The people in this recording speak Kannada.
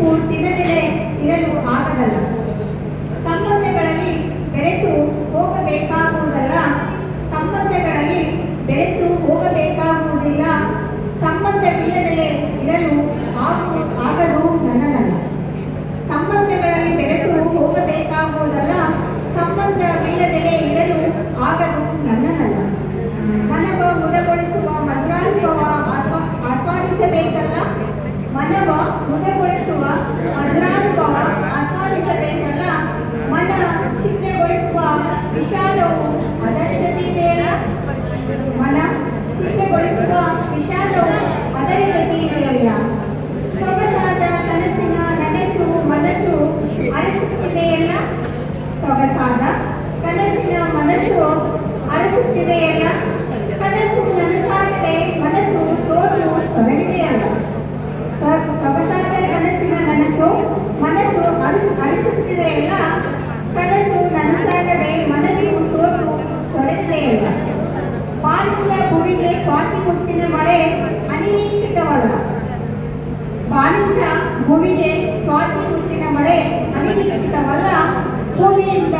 ಉಪ್ಪು ತಿನ್ನದೆಲೆ ಇರಲು ಆಗದಲ್ಲ. ಸಂಬಂಧಗಳಲ್ಲಿ ಬೆರೆತು ಹೋಗಬೇಕಾಗುವುದಲ್ಲ, ಸಂಬಂಧಗಳಲ್ಲಿ ಬೆರೆತು ಹೋಗಬೇಕಾಗುವುದಿಲ್ಲ. ಸಂಬಂಧವಿಲ್ಲದಲೇ ಇರಲು ಆಗದು ನನ್ನನ್ನಲ್ಲ. ಸಂಬಂಧಗಳಲ್ಲಿ ಬೆರೆತು ಹೋಗಬೇಕಾಗುವುದಲ್ಲ, ಸಂಬಂಧವಿಲ್ಲದಲೇ ಇರಲು ಆಗದು ನನ್ನನ್ನಲ್ಲ. ಮನವ ಮುದಗೊಳಿಸುವ ಮಧುರಾನುಭವ ಆಸ್ವಾದಿಸಬೇಕಲ್ಲ, ಮನವ ಮುದಗೊಳಿಸುವ ಮಧುರಾನುಭವ ಆಸ್ವಾದಿಸಬೇಕಲ್ಲ. ಮನ ಚಿತ್ರಗೊಳಿಸುವ ವಿಷಾದವು ಅದರ ಜೊತೆ ಇದೆಯಲ್ಲ, ಮನ ಚಿತ್ರಗೊಳಿಸುವ ವಿಷಾದವು ಅದರ ಜೊತೆ ಇದೆಯಲ್ಲ. ಸೊಗಸಾದ ಕನಸಿನ ನನಸು ಮನಸ್ಸು ಅರಸುತ್ತಿದೆಯಲ್ಲ, ಸೊಗಸಾದ ಕನಸಿನ ಮನಸ್ಸು ಅರಸುತ್ತಿದೆಯಲ್ಲ. ಕನಸು ನನಸಾಗದೆ ಮನಸ್ಸು ಸೋತು ಸೊರಗಿದೆಯಲ್ಲ. ಸೊಗಸಾದ ಕನಸಿನ ನನಸು ಮನಸ್ಸು ಅರಸುತ್ತಿದೆಯಲ್ಲ. ಕನಸು ನನಸಾಗದೆ ಮನಸ್ಸು ಸೋತು ಸೊರಗಿದೆಯಲ್ಲ. ಬಾನಿಂದ ಭುವಿಗೆ ಸ್ವಾತಿ ಮುತ್ತಿನ ಮಳೆ ಅನಿರೀಕ್ಷಿತವಲ್ಲ. ಬಾನಿಂದ ಭುವಿಗೆ ಸ್ವಾತಿ ಮುತ್ತಿನ ಮಳೆ ಅನಿರೀಕ್ಷಿತವಲ್ಲ. ಭೂಮಿಯಿಂದ